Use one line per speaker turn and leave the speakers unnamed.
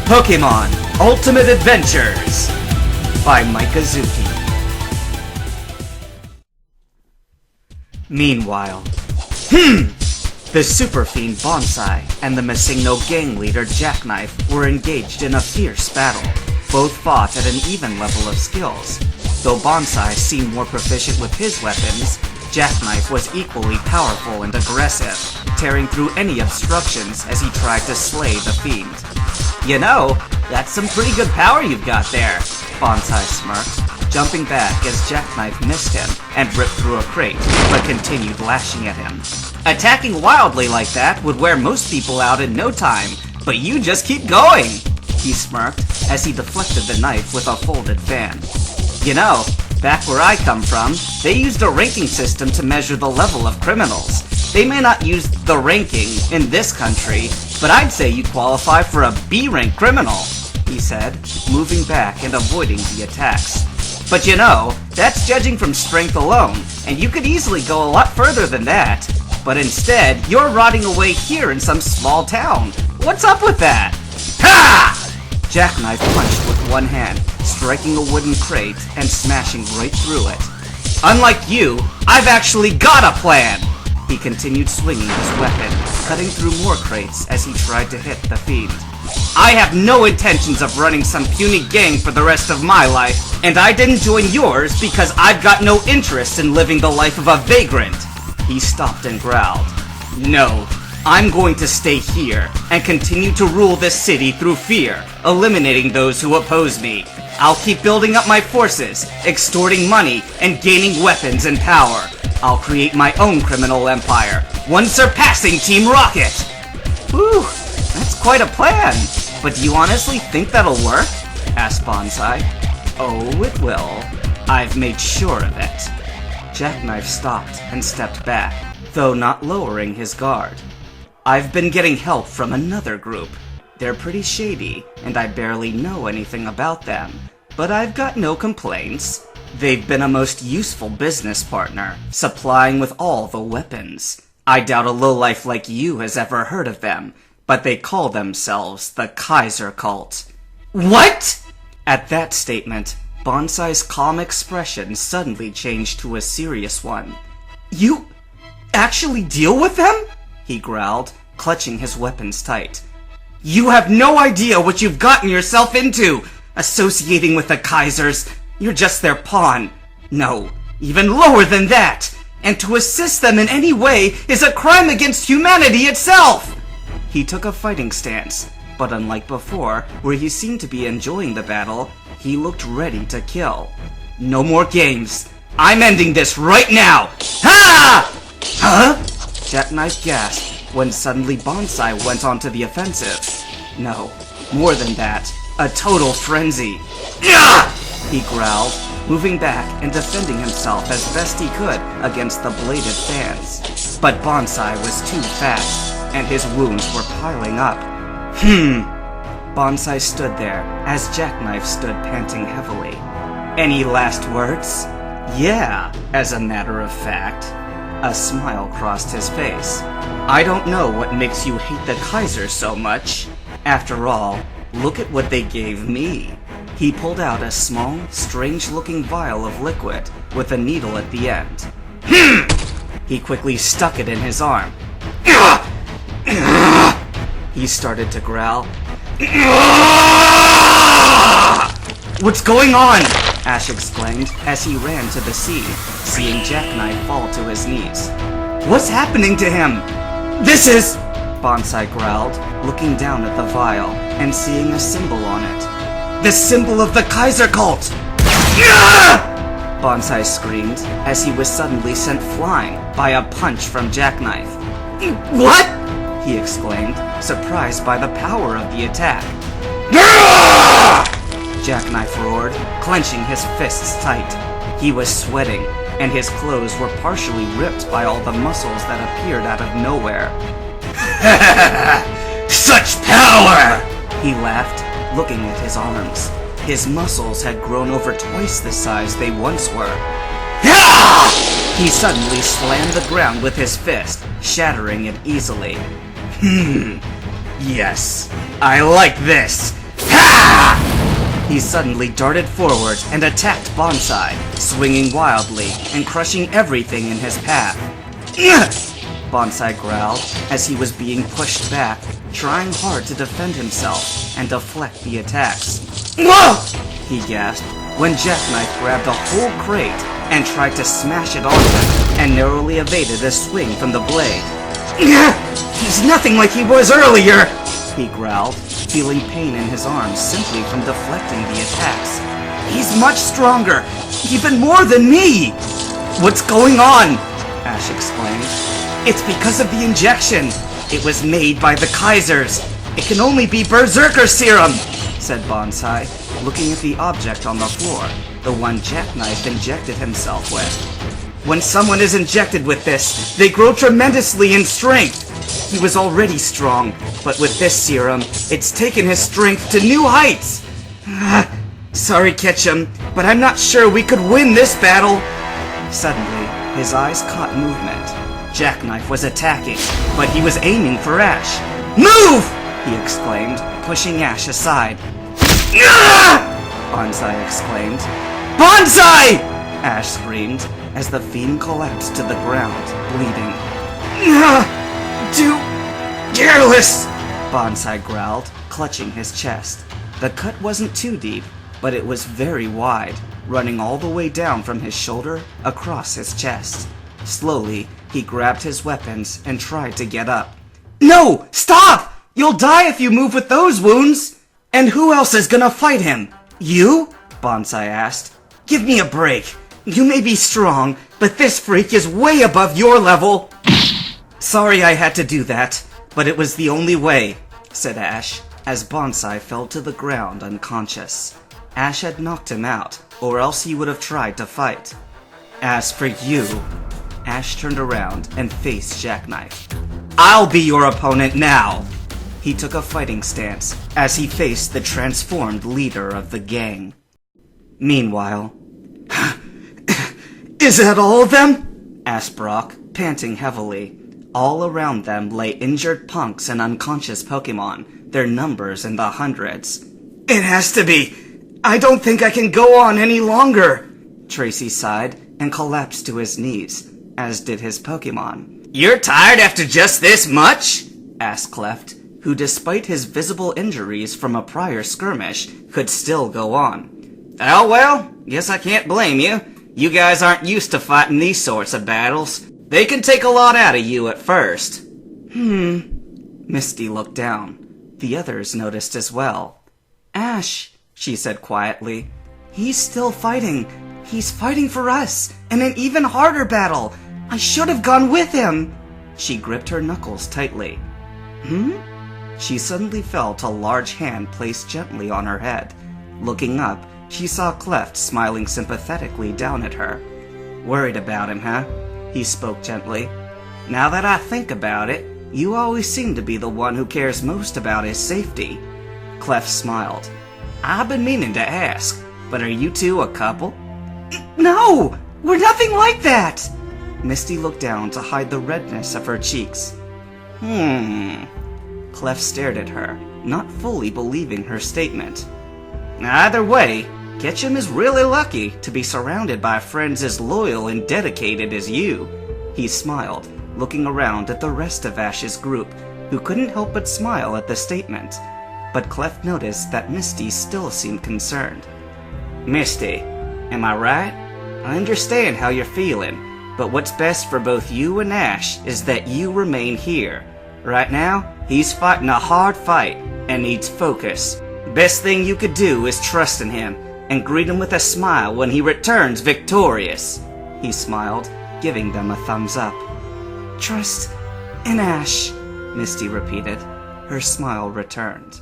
Pokemon Ultimate Adventures by Mikazuki. Meanwhile, the Super Fiend Bonsai and the Masingno gang leader Jackknife were engaged in a fierce battle. Both fought at an even level of skills. Though Bonsai seemed more proficient with his weapons, Jackknife was equally powerful and aggressive, tearing through any obstructions as he tried to slay the Fiend. You know, that's some pretty good power you've got there, Bonsai smirked, jumping back as Jackknife missed him and ripped through a crate, but continued lashing at him. Attacking wildly like that would wear most people out in no time, but you just keep going, he smirked as he deflected the knife with a folded fan. You know, back where I come from, they used a ranking system to measure the level of criminals. They may not use the ranking in this country, but I'd say you qualify for a B-rank criminal, he said, moving back and avoiding the attacks. But you know, that's judging from strength alone, and you could easily go a lot further than that. But instead, you're rotting away here in some small town. What's up with that? Ha! Jackknife punched with one hand, striking a wooden crate and smashing right through it. Unlike you, I've actually got a plan! He continued swinging his weapon, cutting through more crates as he tried to hit the Fiend. I have no intentions of running some puny gang for the rest of my life, and I didn't join yours because I've got no interest in living the life of a vagrant. He stopped and growled. No, I'm going to stay here and continue to rule this city through fear, eliminating those who oppose me. I'll keep building up my forces, extorting money, and gaining weapons and power. I'll create my own criminal empire, one surpassing Team Rocket! Whew, that's quite a plan. But do you honestly think that'll work? Asked Bonsai. Oh, it will. I've made sure of it. Jackknife stopped and stepped back, though not lowering his guard. I've been getting help from another group. They're pretty shady, and I barely know anything about them, but I've got no complaints. They've been a most useful business partner, supplying with all the weapons. I doubt a lowlife like you has ever heard of them, but they call themselves the Kaiser Cult. What? At that statement, Bonsai's calm expression suddenly changed to a serious one. You actually deal with them? He growled, clutching his weapons tight. You have no idea what you've gotten yourself into! Associating with the Kaisers, you're just their pawn. No, even lower than that! And to assist them in any way is a crime against humanity itself! He took a fighting stance, but unlike before, where he seemed to be enjoying the battle, he looked ready to kill. No more games. I'm ending this right now! Ha! Huh? Jackknife gasped when suddenly Bonsai went onto the offensive. No, more than that, a total frenzy. Yeah! He growled, moving back and defending himself as best he could against the bladed fans. But Bonsai was too fast, and his wounds were piling up. Bonsai stood there as Jackknife stood panting heavily. Any last words? Yeah, as a matter of fact. A smile crossed his face. I don't know what makes you hate the Kaiser so much. After all, look at what they gave me. He pulled out a small, strange-looking vial of liquid with a needle at the end. He quickly stuck it in his arm. He started to growl. What's going on? Ash exclaimed as he ran to the sea, seeing Jackknife fall to his knees. What's happening to him? This is... Bonsai growled, looking down at the vial and seeing a symbol on it. The symbol of the Kaiser Cult! Bonsai screamed as he was suddenly sent flying by a punch from Jackknife. What? He exclaimed, surprised by the power of the attack. Jackknife roared, clenching his fists tight. He was sweating, and his clothes were partially ripped by all the muscles that appeared out of nowhere. Such power! He laughed, looking at his arms. His muscles had grown over twice the size they once were. He suddenly slammed the ground with his fist, shattering it easily. Yes, I like this. He suddenly darted forward and attacked Bonsai, swinging wildly and crushing everything in his path. Bonsai growled as he was being pushed back, trying hard to defend himself and deflect the attacks. He gasped when Jackknife grabbed a whole crate and tried to smash it on him and narrowly evaded a swing from the blade. He's nothing like he was earlier, he growled, feeling pain in his arms simply from deflecting the attacks. He's much stronger, even more than me! What's going on? Ash exclaimed. It's because of the injection. It was made by the Kaisers. It can only be Berserker Serum, said Bonsai, looking at the object on the floor, the one Jackknife injected himself with. When someone is injected with this, they grow tremendously in strength. He was already strong, but with this serum, it's taken his strength to new heights. Sorry, Ketchum, but I'm not sure we could win this battle. Suddenly, his eyes caught movement. Jackknife was attacking, but he was aiming for Ash. Move! He exclaimed, pushing Ash aside. Bonsai exclaimed. Bonsai! Ash screamed as the fiend collapsed to the ground, bleeding. Too careless! Bonsai growled, clutching his chest. The cut wasn't too deep, but it was very wide, running all the way down from his shoulder across his chest. Slowly, he grabbed his weapons and tried to get up. No! Stop! You'll die if you move with those wounds! And who else is gonna fight him? You? Bonsai asked. Give me a break. You may be strong, but this freak is way above your level. Sorry I had to do that, but it was the only way, said Ash, as Bonsai fell to the ground unconscious. Ash had knocked him out, or else he would have tried to fight. As for you... Ash turned around and faced Jackknife. I'll be your opponent now! He took a fighting stance as he faced the transformed leader of the gang. Meanwhile... Is that all of them? asked Brock, panting heavily. All around them lay injured punks and unconscious Pokemon, their numbers in the hundreds. It has to be! I don't think I can go on any longer! Tracy sighed and collapsed to his knees, as did his Pokemon. You're tired after just this much? asked Cleft, who despite his visible injuries from a prior skirmish, could still go on. Oh well, guess I can't blame you. You guys aren't used to fighting these sorts of battles. They can take a lot out of you at first. Misty looked down. The others noticed as well. Ash, she said quietly. He's still fighting. He's fighting for us, in an even harder battle. I should have gone with him. She gripped her knuckles tightly. She suddenly felt a large hand placed gently on her head. Looking up, she saw Cleft smiling sympathetically down at her. Worried about him, huh? He spoke gently. Now that I think about it, you always seem to be the one who cares most about his safety. Cleft smiled. I've been meaning to ask, but are you two a couple? No! We're nothing like that! Misty looked down to hide the redness of her cheeks. Cleft stared at her, not fully believing her statement. Either way, Ketchum is really lucky to be surrounded by friends as loyal and dedicated as you. He smiled, looking around at the rest of Ash's group, who couldn't help but smile at the statement. But Cleft noticed that Misty still seemed concerned. Misty, am I right? I understand how you're feeling, but what's best for both you and Ash is that you remain here. Right now, he's fighting a hard fight and needs focus. Best thing you could do is trust in him and greet him with a smile when he returns victorious. He smiled, giving them a thumbs up. Trust in Ash, Misty repeated. Her smile returned.